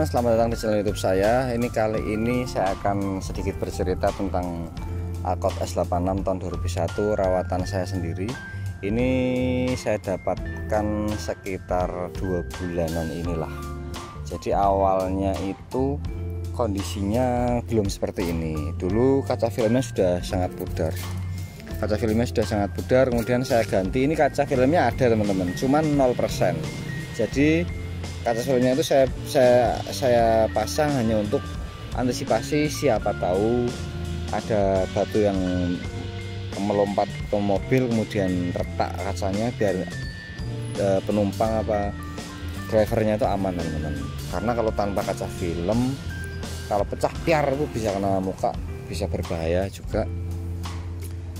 Selamat datang di channel YouTube saya. Kali ini saya akan sedikit bercerita tentang Alcott S86 tahun 2001, rawatan saya sendiri. Ini saya dapatkan sekitar 2 bulanan inilah. Jadi awalnya itu kondisinya belum seperti ini. Dulu kaca filmnya sudah sangat pudar. Kemudian saya ganti. Ini kaca filmnya ada teman-teman, cuman 0%. Jadi kaca filmnya itu saya pasang hanya untuk antisipasi, siapa tahu ada batu yang melompat ke mobil kemudian retak kacanya, biar penumpang apa drivernya itu aman teman-teman. Karena kalau tanpa kaca film, kalau pecah piar itu bisa kena muka, bisa berbahaya juga.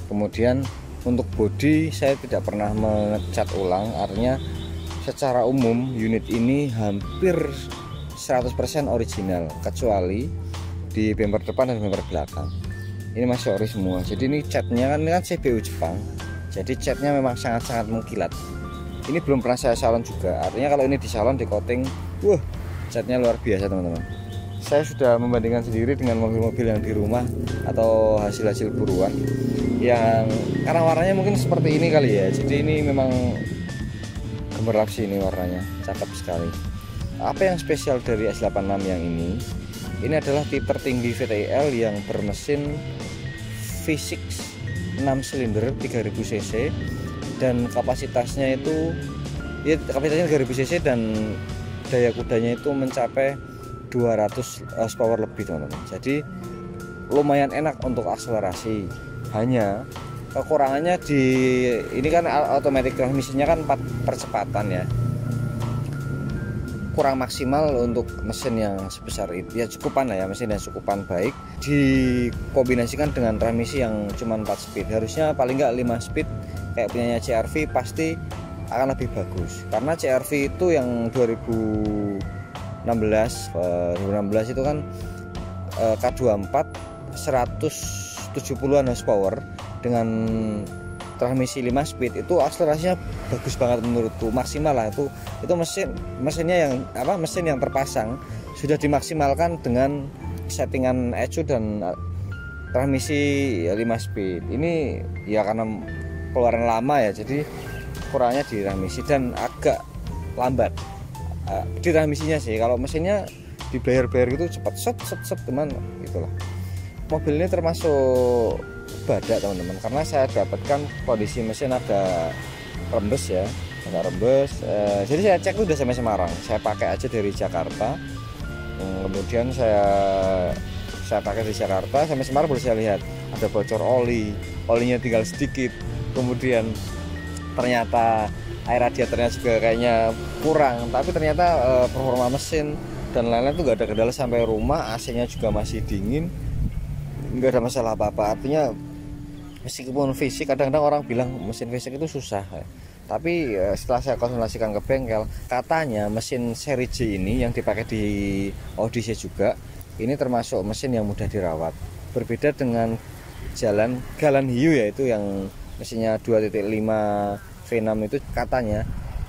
Kemudian untuk bodi saya tidak pernah mengecat ulang, artinya secara umum unit ini hampir 100% original, kecuali di bumper depan dan bumper belakang. Ini masih ori semua. Jadi ini catnya kan CBU Jepang, jadi catnya memang sangat-sangat mengkilat. Ini belum pernah saya salon juga, artinya kalau ini di salon, di coating, wah catnya luar biasa teman-teman. Saya sudah membandingkan sendiri dengan mobil-mobil yang di rumah atau hasil-hasil buruan yang karena warnanya mungkin seperti ini kali ya. Jadi ini memang gemerlap sih, ini warnanya cakep sekali. Apa yang spesial dari S86 yang ini adalah tipe tertinggi VTL yang bermesin V6 6 silinder 3000 cc dan kapasitasnya itu ya kapasitasnya 3000 cc dan daya kudanya itu mencapai 200 horsepower lebih teman-teman. Jadi lumayan enak untuk akselerasi. Hanya kekurangannya di ini kan automatic transmisinya kan 4 percepatan ya, kurang maksimal untuk mesin yang sebesar itu. Ya cukupan lah ya, mesin yang cukupan baik dikombinasikan dengan transmisi yang cuma 4 speed. Harusnya paling nggak 5 speed kayak punyanya CR-V, pasti akan lebih bagus. Karena CR-V itu yang 2016 itu kan K24 170-an horsepower dengan transmisi 5 speed, itu akselerasinya bagus banget menurutku, maksimal lah itu mesin yang terpasang sudah dimaksimalkan dengan settingan ECU dan transmisi 5 speed. Ini ya karena keluaran lama ya, jadi kurangnya di transmisi dan agak lambat di transmisinya sih. Kalau mesinnya di bayar gitu cepat set teman itulah. Mobil ini termasuk badak teman-teman, karena saya dapatkan kondisi mesin agak rembes ya, jadi saya cek udah sampai Semarang, saya pakai aja dari Jakarta. Kemudian saya pakai di Jakarta sampai Semarang, baru saya lihat ada bocor olinya tinggal sedikit. Kemudian ternyata air radiatornya juga kayaknya kurang, tapi ternyata performa mesin dan lain-lain tuh gak ada kendala sampai rumah. AC-nya juga masih dingin, nggak ada masalah apa-apa. Artinya meskipun fisik, kadang-kadang orang bilang mesin fisik itu susah ya. Tapi setelah saya konsultasikan ke bengkel, katanya mesin seri J ini yang dipakai di Odyssey juga, ini termasuk mesin yang mudah dirawat. Berbeda dengan Galan Hiu, yaitu yang mesinnya 2.5 V6 itu, katanya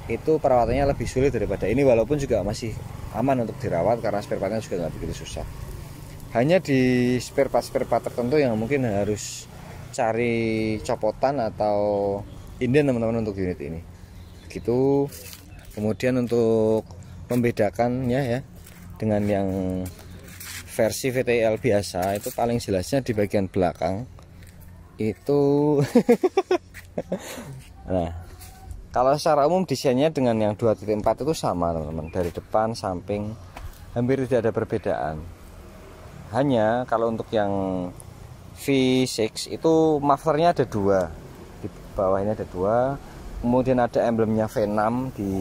itu perawatannya lebih sulit daripada ini, walaupun juga masih aman untuk dirawat karena spare partnya juga nggak begitu susah. Hanya di spare part tertentu yang mungkin harus cari copotan atau inden teman-teman untuk unit ini gitu. Kemudian untuk membedakannya ya dengan yang versi VTL biasa, itu paling jelasnya di bagian belakang itu nah, kalau secara umum desainnya dengan yang 2.4 itu sama teman-teman, dari depan samping hampir tidak ada perbedaan. Hanya kalau untuk yang V6 itu mufflernya ada 2, di bawahnya ada 2, kemudian ada emblemnya V6 di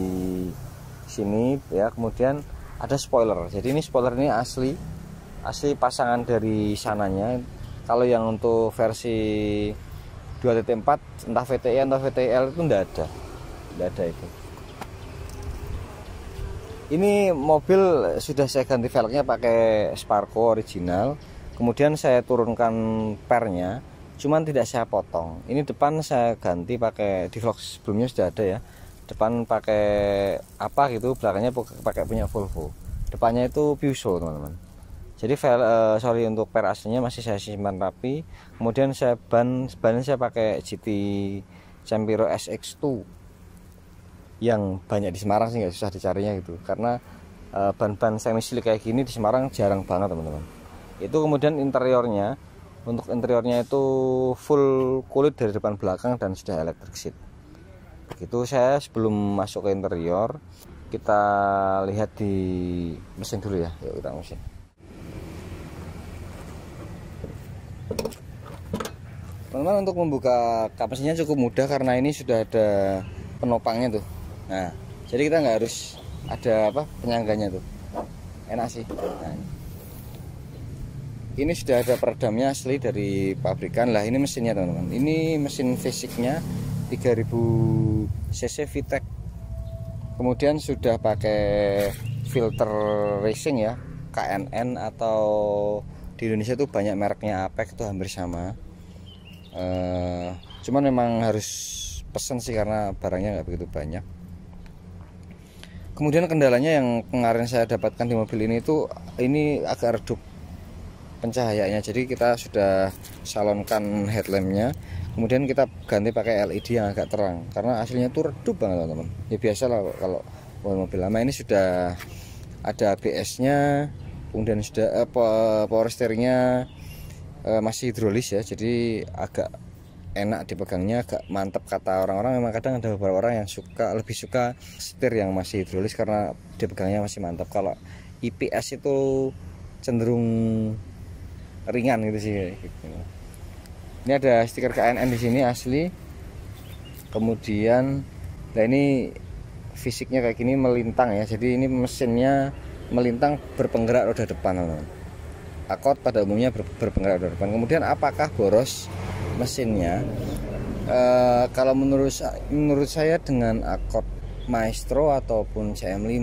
sini ya, kemudian ada spoiler. Jadi ini spoiler ini asli pasangan dari sananya. Kalau yang untuk versi 2.4 entah VTI atau VTL itu enggak ada. nggak ada itu. Ini mobil sudah saya ganti velgnya pakai Sparco original, kemudian saya turunkan pernya, cuman tidak saya potong. Ini depan saya ganti pakai, di vlog sebelumnya sudah ada ya, depan pakai apa gitu, belakangnya pakai punya Volvo. Depannya itu Peugeot teman-teman. Jadi untuk per aslinya masih saya simpan rapi. Kemudian saya bannya saya pakai GT Campiro SX2 yang banyak di Semarang sih, nggak susah dicarinya gitu, karena ban-ban semi slick kayak gini di Semarang jarang banget teman-teman. Itu kemudian interiornya, untuk interiornya itu full kulit dari depan belakang dan sudah electric seat. Begitu. Saya sebelum masuk ke interior, kita lihat di mesin dulu ya. Yuk kita mesin. Teman-teman, untuk membuka kap mesinnya cukup mudah karena ini sudah ada penopangnya tuh. Nah, jadi kita nggak harus ada penyangganya tuh, enak sih. Nah, ini sudah ada peredamnya asli dari pabrikan. Lah ini mesinnya teman-teman, ini mesin fisiknya 3000 cc VTEC, kemudian sudah pakai filter racing ya, KNN, atau di Indonesia tuh banyak mereknya, Apex itu hampir sama. Cuman memang harus pesen sih karena barangnya nggak begitu banyak. Kemudian kendalanya yang kemarin saya dapatkan di mobil ini itu, ini agak redup pencahayaannya. Jadi kita sudah salonkan headlampnya, kemudian kita ganti pakai LED yang agak terang karena aslinya itu redup banget teman-teman. Ya biasa lah kalau mobil lama. Ini sudah ada ABS-nya, kemudian sudah power steeringnya masih hidrolis ya, jadi agak enak dipegangnya, agak mantap kata orang-orang. Memang kadang ada beberapa orang yang lebih suka setir yang masih hidrolis karena dipegangnya masih mantap. Kalau IPS itu cenderung ringan gitu sih. Ini ada stiker KNN di sini asli. Kemudian, nah ini fisiknya kayak gini melintang ya. Jadi ini mesinnya melintang berpenggerak roda depan teman-teman. Accord pada umumnya berpenggerak roda depan. Kemudian apakah boros mesinnya? Kalau menurut saya dengan Accord Maestro ataupun CM5,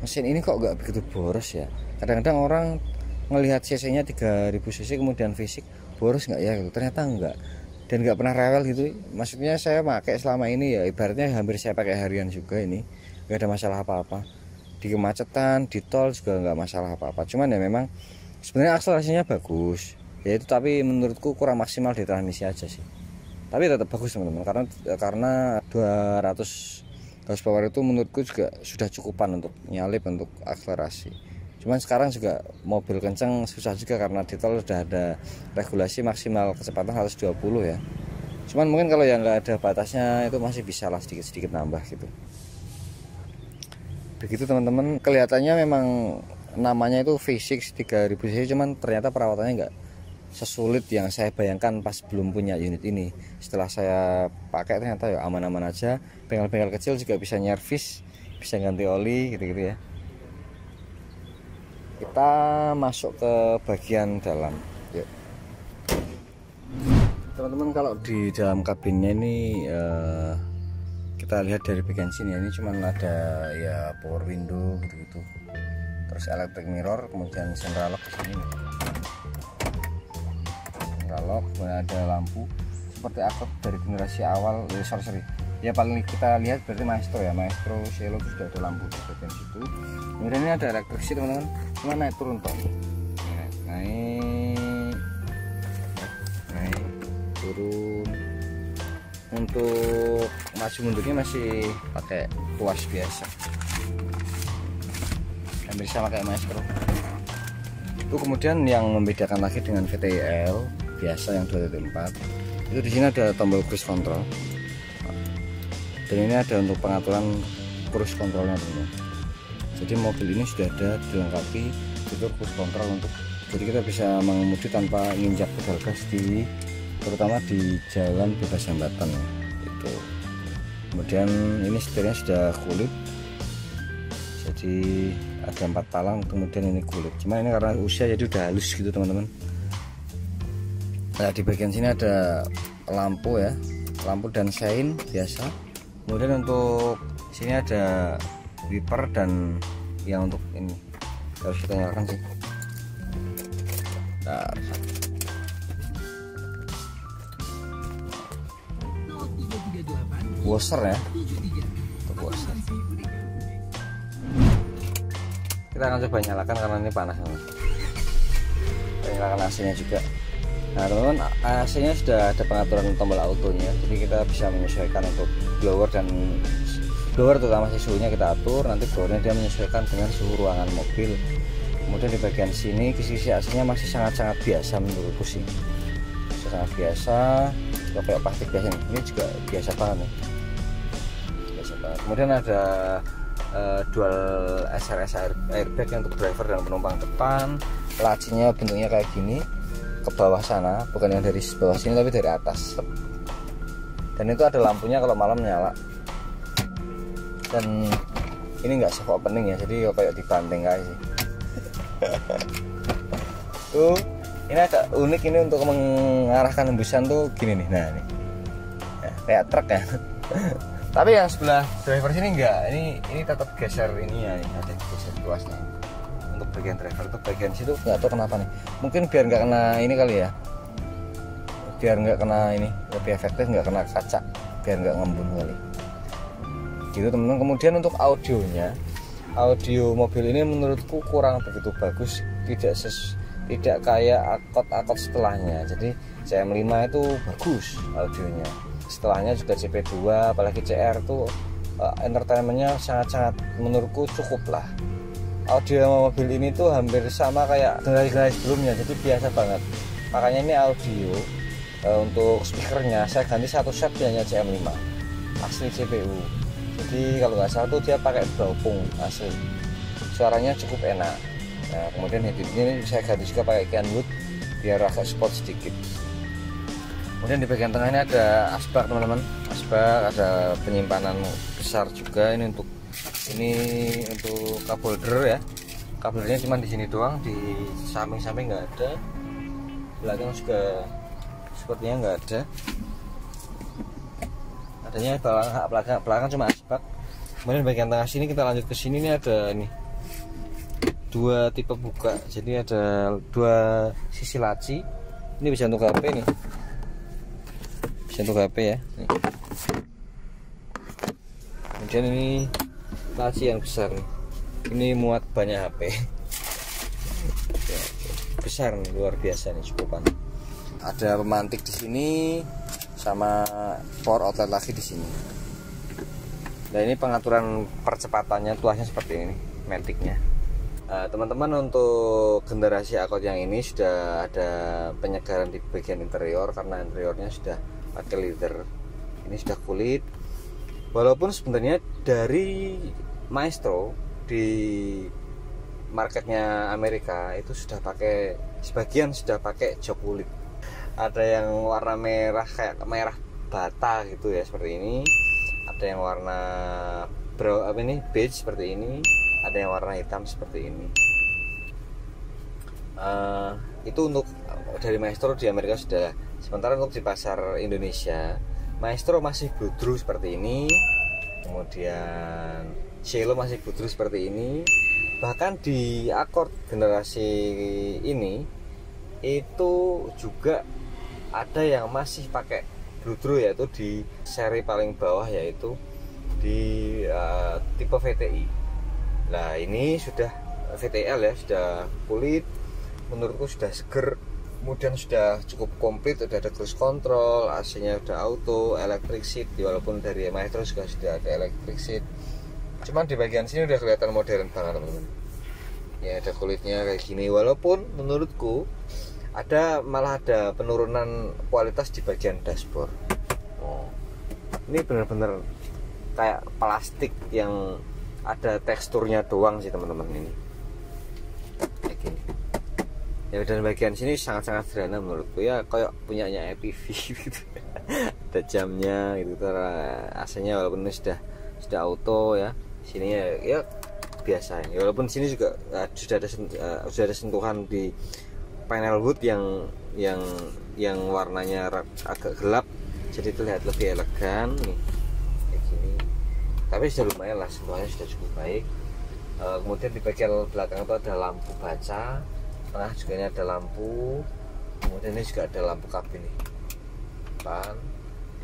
mesin ini kok nggak begitu boros ya. Kadang-kadang orang melihat cc-nya 3000 cc kemudian fisik boros nggak ya gitu. Ternyata enggak, dan nggak pernah rewel gitu. Maksudnya saya pakai selama ini ya ibaratnya hampir saya pakai harian juga, ini nggak ada masalah apa-apa. Di kemacetan, di tol juga nggak masalah apa-apa. Cuman ya memang sebenarnya akselerasinya bagus ya itu, tapi menurutku kurang maksimal di transmisi aja sih. Tapi tetap bagus teman-teman, karena 200 horsepower itu menurutku juga sudah cukupan untuk nyalip untuk akselerasi. Cuman sekarang juga mobil kencang susah juga karena di tol sudah ada regulasi maksimal kecepatan 120 ya. Cuman mungkin kalau yang nggak ada batasnya itu masih bisa lah sedikit-sedikit nambah gitu. Begitu teman-teman, kelihatannya memang namanya itu V6 3000 cc, cuman ternyata perawatannya nggak sesulit yang saya bayangkan pas belum punya unit ini. Setelah saya pakai ternyata ya aman-aman aja. Bengkel-bengkel kecil juga bisa nyervis, bisa ganti oli gitu-gitu ya. Kita masuk ke bagian dalam. Yuk. Teman-teman, kalau di dalam kabinnya ini kita lihat dari bagian sini ya, ini cuman ada ya power window gitu-gitu. Terus electric mirror, kemudian central lock di sini. Central lock, kemudian ada lampu seperti Accord dari generasi awal, sorry. Ya paling kita lihat berarti Maestro ya, Maestro Cielo itu sudah ada lampu di bagian situ. Kemudian ini ada electric seat teman-teman, cuma naik turun toh. Naik turun. Untuk maju mundurnya masih pakai tuas biasa, hampir sama kayak Maestro. Itu kemudian yang membedakan lagi dengan VTIL biasa yang 2.4 itu di sini ada tombol cruise control, dan ini ada untuk pengaturan cruise controlnya teman-teman. Jadi mobil ini sudah ada dilengkapi fitur cruise control jadi kita bisa mengemudi tanpa menginjak pedal gas terutama di jalan bebas hambatan itu. Kemudian ini setirnya sudah kulit, jadi ada 4 talang, kemudian ini kulit. Cuma ini karena usia jadi udah halus gitu teman-teman. Nah di bagian sini ada lampu ya, lampu dan sein biasa. Kemudian untuk sini ada wiper dan yang untuk ini harus kita nyalakan sih. Nah, washer ya, untuk washer. Kita akan coba nyalakan karena ini panas. Kita nyalakan AC-nya juga. Nah teman-teman, AC-nya sudah ada pengaturan tombol autonya, jadi kita bisa menyesuaikan untuk blower dan blower terutama suhunya kita atur. Nanti blowernya dia menyesuaikan dengan suhu ruangan mobil. Kemudian di bagian sini kisi-kisi AC-nya masih sangat-sangat biasa menurutku sih, masih sangat biasa, kayak plastik biasa nih. Ini juga biasa banget nih, biasa banget. Kemudian ada dual SRS airbag untuk driver dan penumpang depan. Lacinya bentuknya kayak gini, ke bawah sana, bukan yang dari bawah sini tapi dari atas. Dan itu ada lampunya kalau malam nyala. Dan ini enggak soft opening ya, jadi kayak dibanting kayak sih. Tuh, ini agak unik ini untuk mengarahkan hembusan tuh gini nih. Nah, ini. Nah, kayak truk ya. Tapi yang sebelah driver sini enggak. Ini tetap geser ini ya, ada geser tuasnya. Untuk bagian driver tuh bagian situ nggak tahu kenapa nih, mungkin biar nggak kena ini kali ya, biar nggak kena ini, lebih efektif nggak kena kaca, biar nggak ngembun kali gitu teman-teman. Kemudian untuk audionya, audio mobil ini menurutku kurang begitu bagus, tidak kayak akot setelahnya. Jadi CM5 itu bagus audionya, setelahnya juga CP2 apalagi CR tuh entertainmentnya sangat-sangat menurutku cukup lah. Audio mobil ini tuh hampir sama kayak generasi sebelumnya, jadi biasa banget. Makanya ini audio untuk speakernya saya ganti satu set hanya CM5 asli CPU. Jadi kalau nggak salah tuh dia pakai Baupung asli, suaranya cukup enak. Nah, kemudian head ini saya ganti juga pakai Kenwood biar agak sport sedikit. Kemudian di bagian tengah ini ada asbak teman-teman, asbak, ada penyimpanan besar juga. Ini untuk cup holder ya, cup holdernya cuma di sini doang, di samping-samping nggak ada, belakang juga sepertinya nggak ada. Adanya belakang cuma asbak. Kemudian bagian tengah sini kita lanjut ke sini, ini ada ini dua tipe buka, jadi ada dua sisi laci. Ini bisa untuk HP nih, bisa untuk HP ya. Nih. Kemudian ini laci yang besar nih. Ini muat banyak HP. Besar nih, luar biasa nih cukupan. Ada pemantik di sini sama power outlet lagi di sini. Nah ini pengaturan percepatannya, tuasnya seperti ini, maticnya. Teman-teman, untuk generasi Accord yang ini sudah ada penyegaran di bagian interior karena interiornya sudah pakai leather. Ini sudah kulit. Walaupun sebenarnya dari Maestro di marketnya Amerika itu sudah pakai, sebagian sudah pakai jok kulit. Ada yang warna merah kayak merah bata gitu ya seperti ini. Ada yang warna beige seperti ini. Ada yang warna hitam seperti ini. Itu untuk dari Maestro di Amerika sudah. Sementara untuk di pasar Indonesia, Maestro masih bludru seperti ini. Kemudian Cielo masih bludru seperti ini. Bahkan di Accord generasi ini itu juga ada yang masih pakai bludru, yaitu di seri paling bawah, yaitu di tipe VTI. Nah ini sudah VTL ya, sudah kulit, menurutku sudah seger. Kemudian sudah cukup komplit, sudah ada cruise control, AC-nya sudah auto, electric seat, walaupun dari Maestro juga sudah ada electric seat. Cuman di bagian sini udah kelihatan modern banget teman-teman. Ya ada kulitnya kayak gini, walaupun menurutku malah ada penurunan kualitas di bagian dashboard. Ini benar-benar kayak plastik yang ada teksturnya doang sih teman-teman ini. Kayak gini. Ya dan bagian sini sangat-sangat sederhana menurutku ya, kayak punyanya EPV gitu. Ada jamnya gitu, AC-nya walaupun ini sudah auto ya. Sini ya biasa ya. Walaupun sini juga sudah ada sentuhan di panel wood yang warnanya agak gelap, jadi terlihat lebih elegan nih kayak gini. tapi sudah lumayan lah, sentuhannya sudah cukup baik. Kemudian di bagian belakang itu ada lampu baca, tengah juga ini ada lampu, kemudian ini juga ada lampu kabin nih depan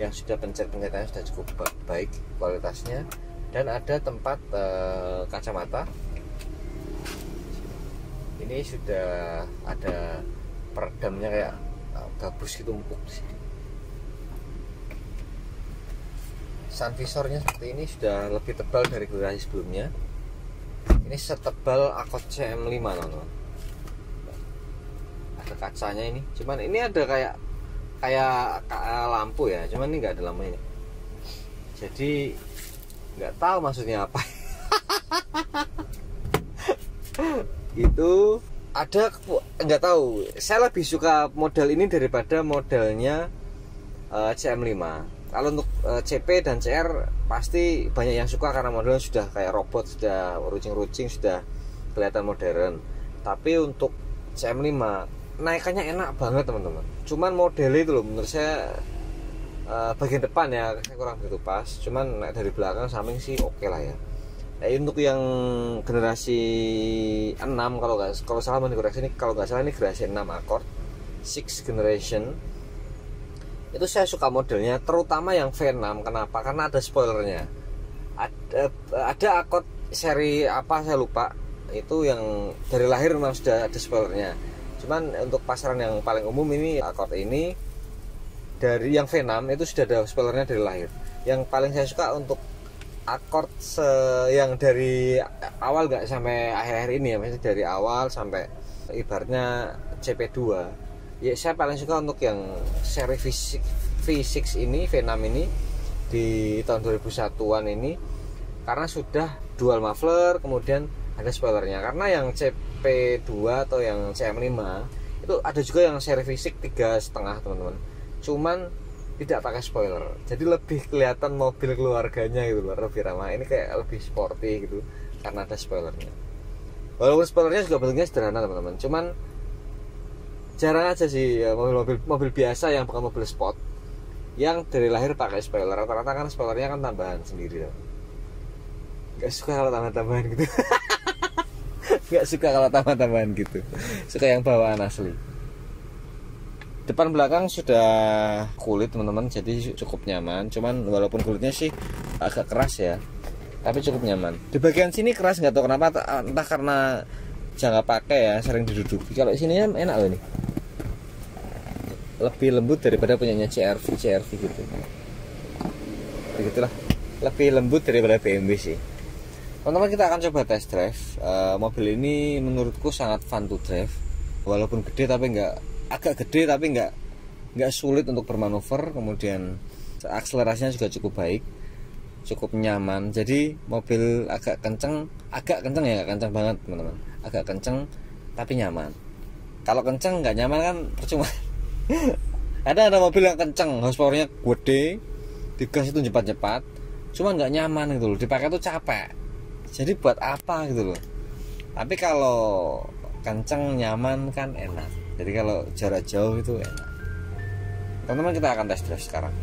yang sudah pencet-pencetannya sudah cukup baik kualitasnya, dan ada tempat kacamata. Ini sudah ada peredamnya kayak gabus gitu empuk di sini. Sun visornya seperti ini sudah lebih tebal dari generasi sebelumnya. Ini setebal Accord CM5 teman-teman. Ada kacanya ini, cuman ini ada kayak lampu ya, cuman ini nggak ada lampunya. Jadi nggak tahu maksudnya apa. Itu ada, nggak tahu, saya lebih suka model ini daripada modelnya CM5. Kalau untuk CP dan CR pasti banyak yang suka karena modelnya sudah kayak robot, sudah rucing-rucing, sudah kelihatan modern. Tapi untuk CM5 naikannya enak banget teman-teman. Cuman modelnya itu loh menurut saya bagian depan ya saya kurang begitu pas. Cuman dari belakang samping sih oke lah ya. Nah, untuk yang generasi 6 kalau salah dikoreksi ini, kalau nggak salah ini generasi 6 Accord 6 generation. Itu saya suka modelnya, terutama yang V6. Kenapa? Karena ada spoilernya. Ada Accord seri apa saya lupa, itu yang dari lahir memang sudah ada spoilernya. Cuman untuk pasaran yang paling umum ini Accord ini dari yang V6 itu sudah ada spoilernya dari lahir. Yang paling saya suka untuk Accord yang dari awal nggak sampai akhir-akhir ini ya, maksudnya dari awal sampai ibaratnya CP2 ya, saya paling suka untuk yang seri V6 ini, V6 ini di tahun 2001-an ini, karena sudah dual muffler, kemudian ada spoilernya. Karena yang CP2 atau yang CM5 itu ada juga yang seri V6 3,5 teman-teman, cuman tidak pakai spoiler, jadi lebih kelihatan mobil keluarganya gitu loh, lebih ramah. Ini kayak lebih sporty gitu karena ada spoilernya. Walaupun spoilernya juga bentuknya sederhana teman-teman, cuman jarang aja sih ya, mobil biasa yang bukan mobil sport yang dari lahir pakai spoiler. Rata-rata kan spoilernya kan tambahan sendiri. Gak suka kalau tambahan gitu. Gak suka kalau tambahan gitu. Suka yang bawaan asli. Depan belakang sudah kulit teman-teman, jadi cukup nyaman. Cuman walaupun kulitnya sih agak keras ya, tapi cukup nyaman. Di bagian sini keras, nggak tahu kenapa, entah karena jangan pakai ya, sering diduduki. Kalau sini enak loh ini, lebih lembut daripada punyanya CR-V gitu. Begitulah, lebih lembut daripada BMW sih. Teman-teman, kita akan coba test drive. Mobil ini menurutku sangat fun to drive. Walaupun gede tapi agak gede tapi nggak sulit untuk bermanuver. Kemudian akselerasinya juga cukup baik, cukup nyaman. Jadi mobil agak kenceng ya, nggak kenceng banget teman-teman, agak kenceng tapi nyaman. Kalau kenceng nggak nyaman kan percuma. ada mobil yang kenceng, horsepowernya gede, digas itu cepat-cepat, cuman nggak nyaman gitu loh, dipakai tuh capek. Jadi buat apa gitu loh. Tapi kalau kenceng nyaman kan enak. Jadi kalau jarak jauh itu enak. Teman-teman, kita akan tes drive sekarang.